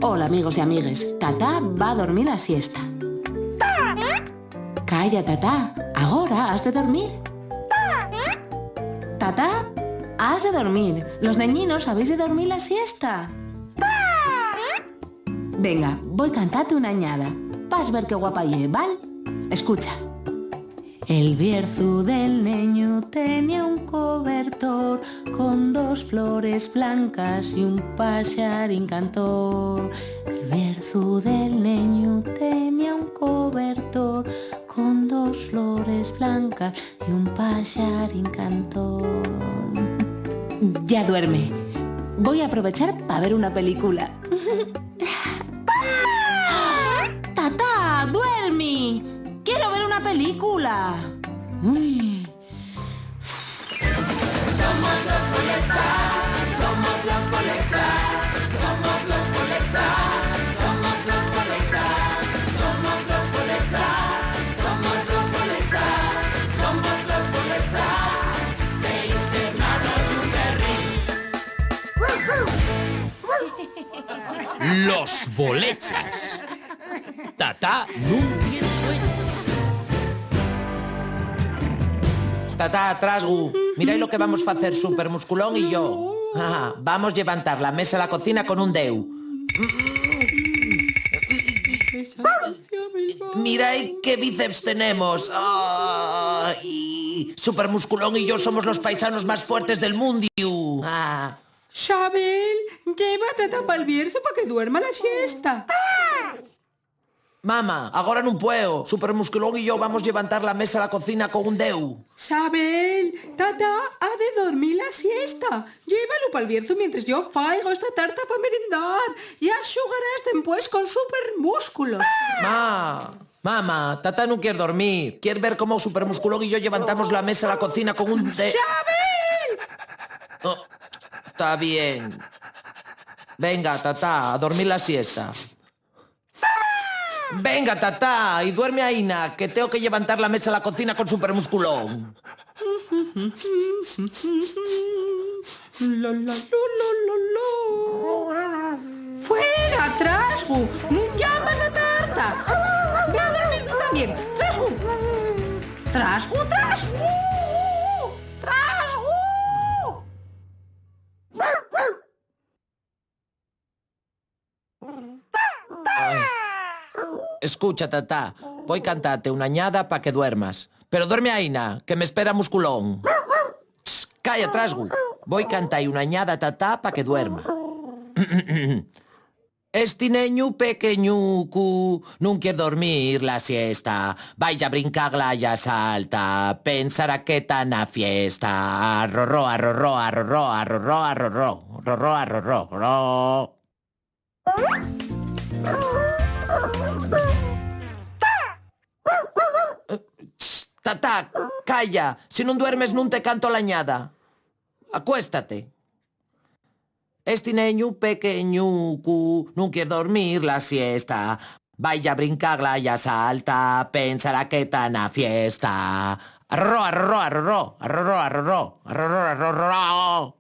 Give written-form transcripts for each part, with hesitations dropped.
Hola, amigos y amigues. Tatá va a dormir la siesta. Calla, Tatá. Ahora has de dormir. Tatá, has de dormir. Los neñinos habéis de dormir la siesta. Venga, voy a cantarte una añada. Vas a ver qué guapa lle, ¿vale? Escucha. El bierzo del neño tenía un cobertor con 2 flores blancas y un pajarín cantor. El bierzo del neño tenía un cobertor con 2 flores blancas y un pajarín cantor. Ya duerme. Voy a aprovechar para ver una película. ¡Tatá, duerme! ¡Quiero ver una película! Uy. Somos los Bolechas, somos los Bolechas, somos los Bolechas, somos los Bolechas, somos los Bolechas, somos los Bolechas, somos los Bolechas, 6 hermanos y un berrín. Los Bolechas. Tatá nun tien sueño. Tatá, Trasgu, mirad lo que vamos a hacer Supermusculón y yo. Vamos a levantar la mesa de la cocina con un deu. Mirad qué bíceps tenemos. Supermusculón y yo somos los paisanos más fuertes del mundo. Xabel, lleva a Tatá pa'l bierzo para que duerma la siesta. Mama, ahora no puedo. Supermusculón y yo vamos a levantar la mesa de la cocina con un deu. Xabel, Tatá ha de dormir la siesta. Llévalo pa'l bierzo mientras yo faigo esta tarta para merendar. Y axugarás después con Supermúsculo. Mamá, Tatá no quiere dormir. Quiere ver cómo Supermusculón y yo levantamos la mesa de la cocina con un deu. ¡Xabel! Oh, está bien. Venga, Tatá, a dormir la siesta. Venga, Tatá, y duerme ahí, na, que tengo que levantar la mesa a la cocina con Supermusculón. ¡Fuera, Trasgu! ¡No llamas la tarta! ¡Ve a dormir tú también! ¡Trasgu! ¡Trasgu, Trasgu! ¡Trasgu! Escucha, Tatá, voy a cantarte una añada para que duermas. Pero duerme ahí, na, que me espera Musculón. Calla, Trasgu. Voy a cantar una añada, Tatá, para que duerma. Este neño pequeñucu non quiere dormir la siesta. Vaya a brincarla ya salta. Pensará que está na fiesta. Arrorró, arrorró, arrorró, arrorró, arrorró. Arrorró, arrorró, arrorró. Tatá, calla. Si non duermes non te canto la añada. Acuéstate. Este neño pequeñucu non quiere dormir la siesta. Vaya a brincarla ya salta. Pensará que está na fiesta. Arrorró, arrorró, arrorró. Arrorró, arrorró. Arrorró, arrorró.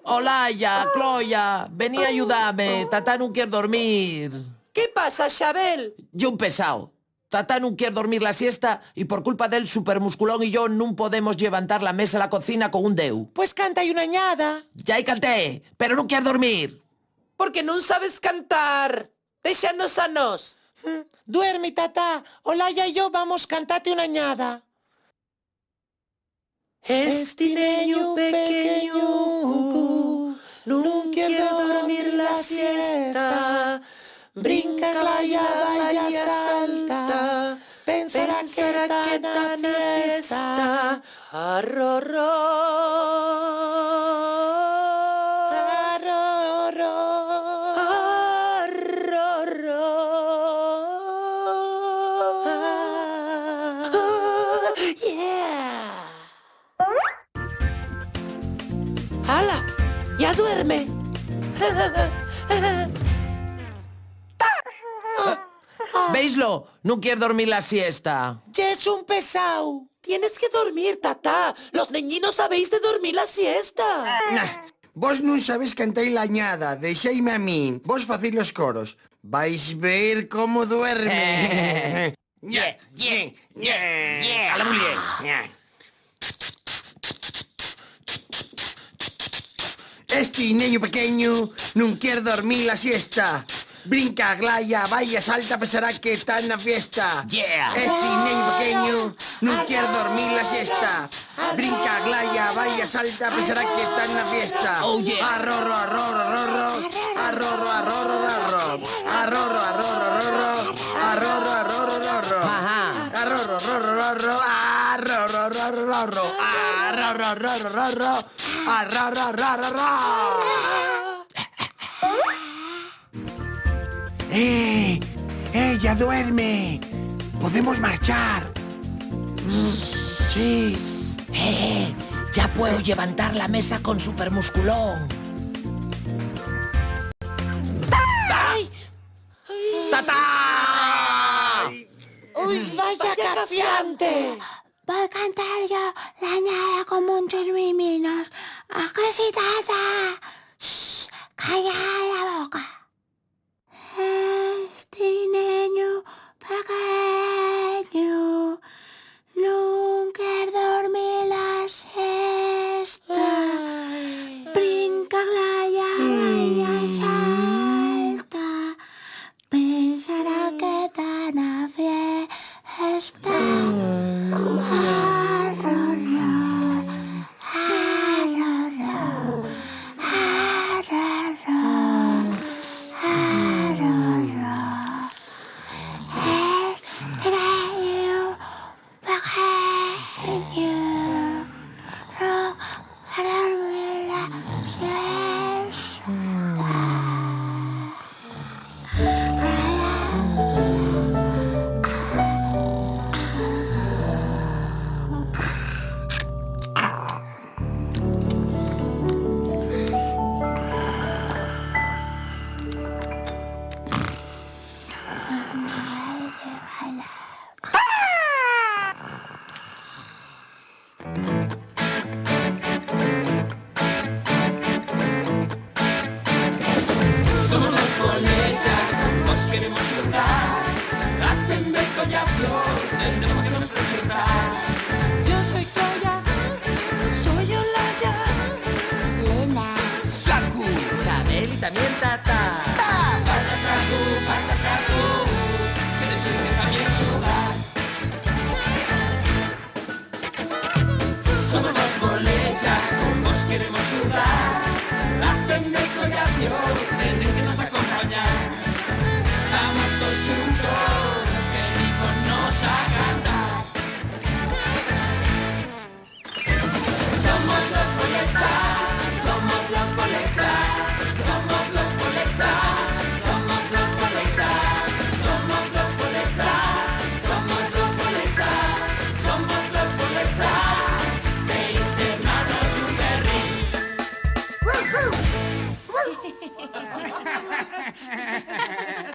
Olaya, Cloya, vení a ayudarme. Tatá non quiere dormir. ¿Qué pasa, Xabel? Yo un pesado. Tatá non quiere dormir la siesta y por culpa del Supermusculón y yo non podemos levantar la mesa a la cocina con un deu. Pues canta y una añada. Ya y canté, pero non quiere dormir. Porque non sabes cantar. Déxanos a nos. Duerme, Tatá. Olaya y yo vamos cantarte una añada. Este niño pequeño non quiere dormir la siesta. Brinca, ya vaya, salta. Pensará que está na fiesta. Arrorró. Arrorró. Arrorró. Yeah. ¡Hala! ¡Ya duerme! ¿Veislo? No quiere dormir la siesta. Ya es un pesado. Tienes que dormir, Tata. Los neñinos sabéis de dormir la siesta. Vos non sabes cantar la añada, deixeime a min. Vos facéis los coros. Vais ver como duerme. A la muller. Este neño pequeño non quer dormir la siesta. Brinca, glaya, vaya, salta, pesará que está en la fiesta. Yeah. Este neño pequeño non quer dormir la siesta. Brinca, glaya, vaya, salta, pesará que está en la fiesta. Oh, yeah. Arrorro, arrorro, arrorro. Arrorro, arrorro, arrorro. Arrorro, arrorro, arrorro. Arrorro, arrorro, arrorro. Ajá. Arrorro, arrorro, arrorro. Arrorro, arrorro, arrorro. Arrorro, arrorro, arrorro. Arrorro, arrorro, arrorro. ¡Ya duerme! ¡Podemos marchar! Sí. Ya puedo levantar la mesa con supermusculón. ¡Tata! ¡Uy, vaya cafiante! Voy a cantar yo la añada con muchos miminos. ¿A qué sí, Tata? Shh, calla la boca. Este niño pequeño no